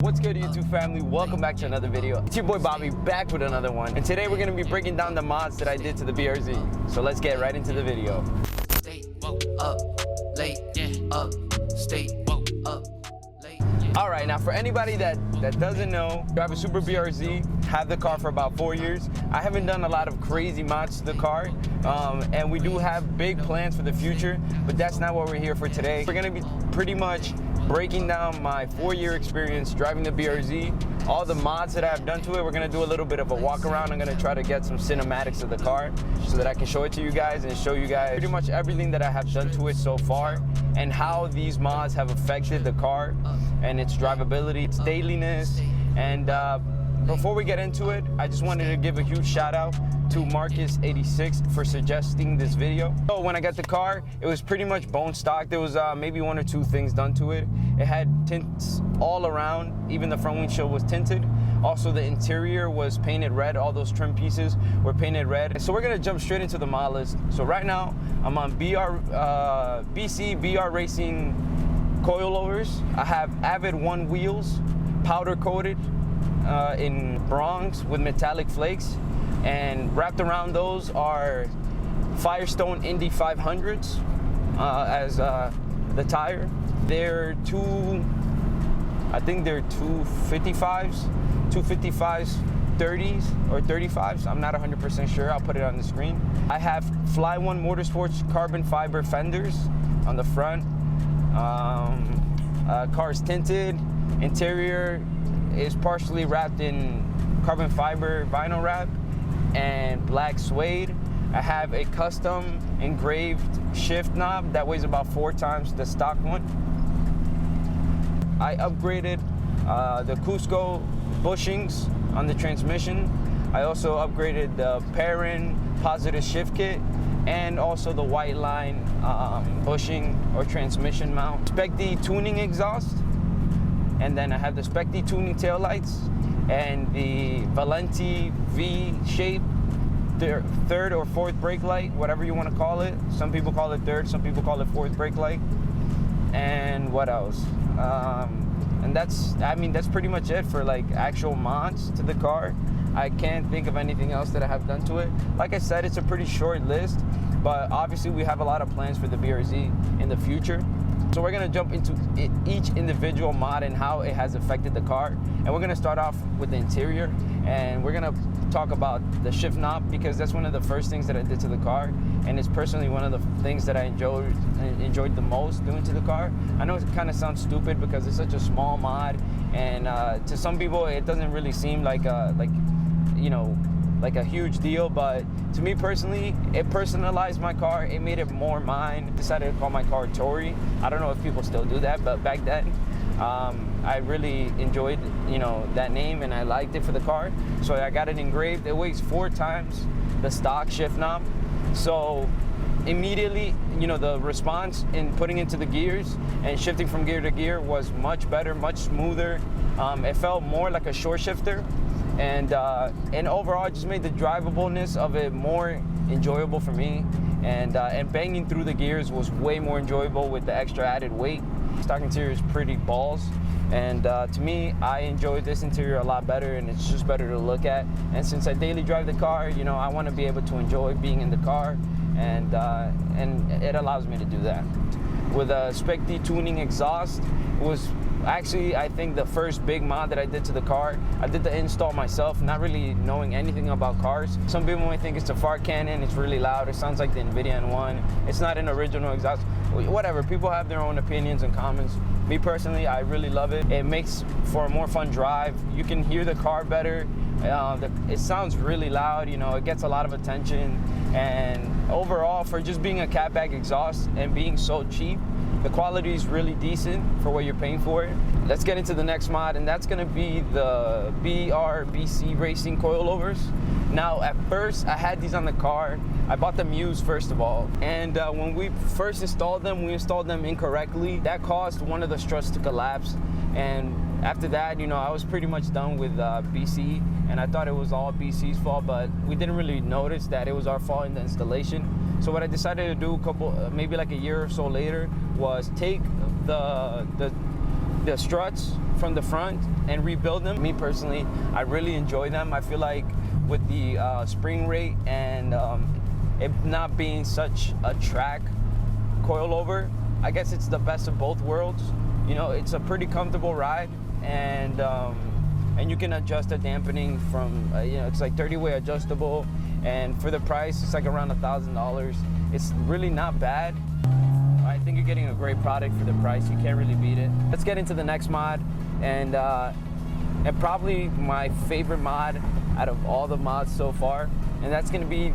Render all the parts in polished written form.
What's good, YouTube family? Welcome back to another video. It's your boy Bobby back with another one. And today we're going to be breaking down the mods that I did to the BRZ. So let's get right into the video. Stay woke up late, up, stay woke up late. All right, now for anybody that doesn't know, I have a Subaru BRZ, have the car for about 4 years. I haven't done a lot of crazy mods to the car, and we do have big plans for the future, but that's not what we're here for today. We're going to be pretty much breaking down my 4-year experience driving the BRZ, all the mods that I've done to it. We're gonna do a little bit of a walk around. I'm gonna try to get some cinematics of the car so that I can show it to you guys and show you guys pretty much everything that I have done to it so far and how these mods have affected the car and its drivability, its dailiness. And before we get into it, I just wanted to give a huge shout out to Marcus86 for suggesting this video. So when I got the car, it was pretty much bone stock. There was maybe 1 or 2 things done to it. It had tints all around, even the front windshield was tinted. Also the interior was painted red, all those trim pieces were painted red. So we're gonna jump straight into the mod list. So right now, I'm on BC BR Racing coilovers. I have Avid 1 wheels, powder coated in bronze with metallic flakes. And wrapped around those are Firestone Indy 500s as the tire. They're I think they're 255s, 30s or 35s. I'm not 100% sure. I'll put it on the screen. I have Fly One Motorsports carbon fiber fenders on the front. Car's tinted. Interior is partially wrapped in carbon fiber vinyl wrap and black suede. I have a custom engraved shift knob that weighs about 4 times the stock one. I upgraded the Cusco bushings on the transmission. I also upgraded the Perrin positive shift kit and also the white line bushing or transmission mount. Spec D tuning exhaust, and then I have the Spec D tuning taillights and the Valenti V shape third or fourth brake light, whatever you want to call it. Some people call it third, some people call it fourth brake light. And what else? And that's pretty much it for like actual mods to the car. I can't think of anything else that I have done to it. Like I said, it's a pretty short list, but obviously we have a lot of plans for the BRZ in the future. So we're gonna jump into each individual mod and how it has affected the car. And we're gonna start off with the interior, and we're gonna talk about the shift knob because that's one of the first things that I did to the car, and it's personally one of the things that I enjoyed the most doing to the car. I know it kind of sounds stupid because it's such a small mod, and to some people it doesn't really seem like a huge deal, but to me personally, it personalized my car. It made it more mine. I decided to call my car Tori. I don't know if people still do that, but back then, I really enjoyed, that name, and I liked it for the car. So I got it engraved. It weighs 4 times the stock shift knob. So immediately, the response in putting into the gears and shifting from gear to gear was much better, much smoother. It felt more like a short shifter. And overall, it just made the drivableness of it more enjoyable for me. And banging through the gears was way more enjoyable with the extra added weight. Stock interior is pretty balls. And to me, I enjoyed this interior a lot better, and it's just better to look at. And since I daily drive the car, I want to be able to enjoy being in the car, and it allows me to do that. With a Spec D tuning exhaust, it was actually, I think, the first big mod that I did to the car. I did the install myself, not really knowing anything about cars. Some people might think it's a fart cannon, it's really loud, it sounds like the NVIDIA N1. It's not an original exhaust. Whatever, people have their own opinions and comments. Me personally, I really love it. It makes for a more fun drive. You can hear the car better. It sounds really loud, it gets a lot of attention. And overall, for just being a catback exhaust and being so cheap, the quality is really decent for what you're paying for it. Let's get into the next mod, and that's gonna be the BC Racing coilovers. Now, at first, I had these on the car. I bought them used, first of all. And when we first installed them, we installed them incorrectly. That caused one of the struts to collapse. And after that, I was pretty much done with BC, and I thought it was all BC's fault, but we didn't really notice that it was our fault in the installation. So what I decided to do maybe like a year or so later, was take the the struts from the front and rebuild them. Me personally, I really enjoy them. I feel like with the spring rate and it not being such a track coilover, I guess it's the best of both worlds. You know, it's a pretty comfortable ride, and you can adjust the dampening from, you know, it's like 30-way adjustable, and for the price, it's like around $1,000. It's really not bad. I think you're getting a great product for the price. You can't really beat it. Let's get into the next mod, and probably my favorite mod out of all the mods so far, and that's gonna be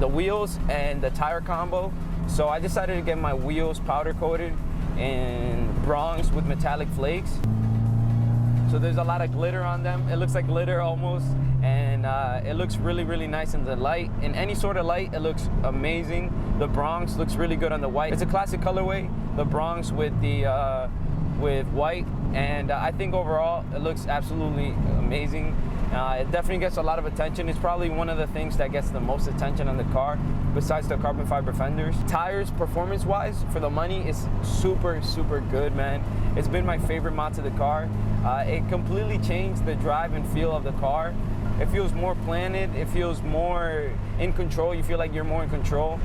the wheels and the tire combo. So I decided to get my wheels powder coated in bronze with metallic flakes. So there's a lot of glitter on them. It looks like glitter almost, and it looks really, really nice in the light. In any sort of light, it looks amazing. The bronze looks really good on the white. It's a classic colorway, the bronze with the with white, and I think overall it looks absolutely amazing. It definitely gets a lot of attention. It's probably one of the things that gets the most attention on the car, besides the carbon fiber fenders. Tires, performance-wise, for the money, is super, super good, man. It's been my favorite mod to the car. It completely changed the drive and feel of the car. It feels more planted. It feels more in control. You feel like you're more in control.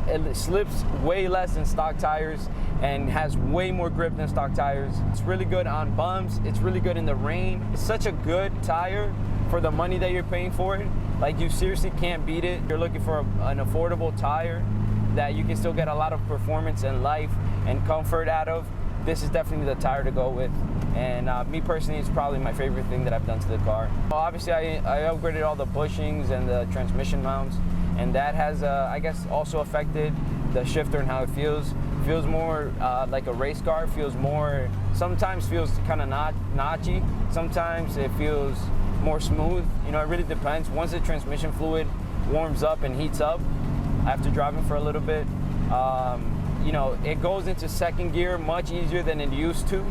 It slips way less than stock tires and has way more grip than stock tires. It's really good on bumps. It's really good in the rain. It's such a good tire for the money that you're paying for it. Like, you seriously can't beat it. You're looking for an affordable tire that you can still get a lot of performance and life and comfort out of. This is definitely the tire to go with. And me personally, it's probably my favorite thing that I've done to the car. Well, obviously, I upgraded all the bushings and the transmission mounts, and that has, I guess, also affected the shifter and how it feels. Feels more like a race car. Feels more, sometimes feels kind of notchy. Sometimes it feels more smooth. You know, it really depends. Once the transmission fluid warms up and heats up after driving for a little bit, you know, it goes into second gear much easier than it used to.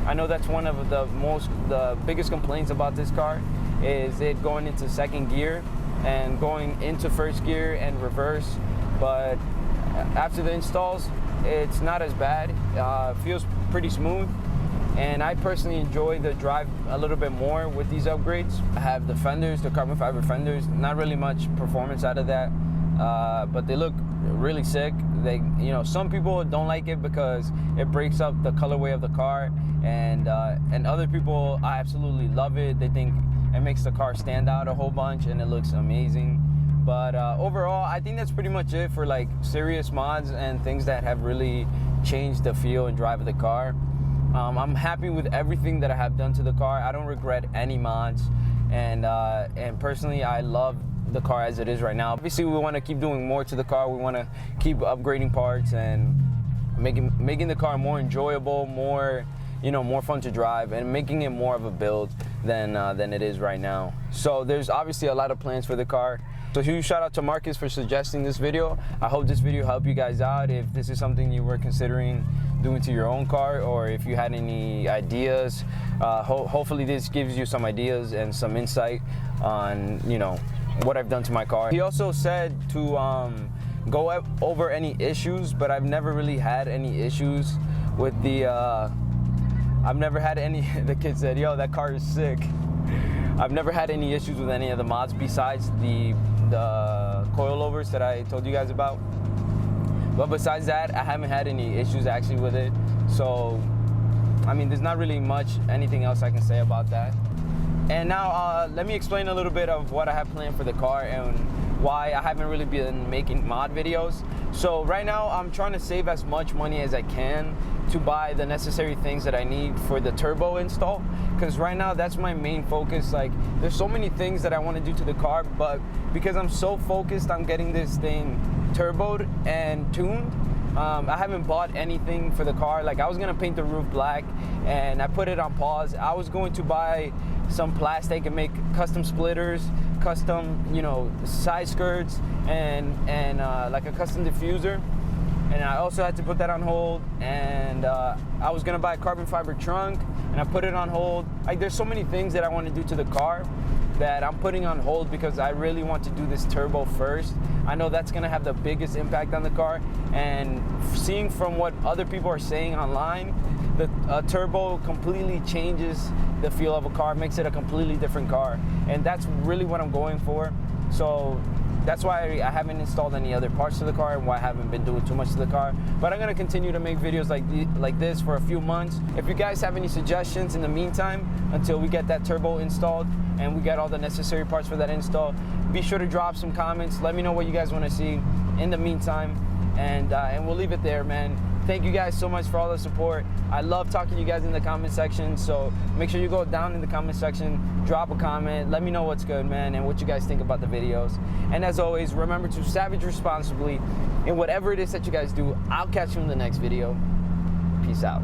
I know that's one of the biggest complaints about this car, is it going into second gear and going into first gear and reverse. But after the installs, it's not as bad. Feels pretty smooth, and I personally enjoy the drive a little bit more with these upgrades. I have the fenders, the carbon fiber fenders. Not really much performance out of that, but they look really sick. They, you know, some people don't like it because it breaks up the colorway of the car, and other people, I absolutely love it. They think it makes the car stand out a whole bunch, and it looks amazing. But overall, I think that's pretty much it for like serious mods and things that have really changed the feel and drive of the car. I'm happy with everything that I have done to the car. I don't regret any mods, and personally, I love the car as it is right now. Obviously, we want to keep doing more to the car. We want to keep upgrading parts and making the car more enjoyable, more, you know, more fun to drive, and making it more of a build than it is right now. So there's obviously a lot of plans for the car. So huge shout out to Marcus for suggesting this video. I hope this video helped you guys out. If this is something you were considering doing to your own car, or if you had any ideas, hopefully this gives you some ideas and some insight on, you know, what I've done to my car. He also said to go over any issues, but I've never really had any issues with the, I've never had any, the kid said, yo, that car is sick. I've never had any issues with any of the mods besides the coilovers that I told you guys about. But besides that, I haven't had any issues actually with it. So, I mean, there's not really anything else I can say about that. And now, let me explain a little bit of what I have planned for the car and why I haven't really been making mod videos. So right now, I'm trying to save as much money as I can to buy the necessary things that I need for the turbo install. Because right now, that's my main focus. Like, there's so many things that I want to do to the car, but because I'm so focused on getting this thing turboed and tuned, I haven't bought anything for the car. Like, I was gonna paint the roof black, and I put it on pause. I was going to buy some plastic and make custom splitters, custom, you know, side skirts, and like a custom diffuser. And I also had to put that on hold. And I was gonna buy a carbon fiber trunk, and I put it on hold. Like, there's so many things that I want to do to the car that I'm putting on hold because I really want to do this turbo first. I know that's gonna have the biggest impact on the car, and seeing from what other people are saying online, The turbo completely changes the feel of a car, makes it a completely different car, and that's really what I'm going for. So that's why I haven't installed any other parts to the car and why I haven't been doing too much to the car. But I'm gonna continue to make videos like this for a few months. If you guys have any suggestions in the meantime, until we get that turbo installed and we get all the necessary parts for that install, be sure to drop some comments. Let me know what you guys want to see in the meantime, and we'll leave it there, man. Thank you guys so much for all the support. I love talking to you guys in the comment section, so make sure you go down in the comment section, drop a comment, let me know what's good, man, and what you guys think about the videos. And as always, remember to savage responsibly in whatever it is that you guys do. I'll catch you in the next video. Peace out.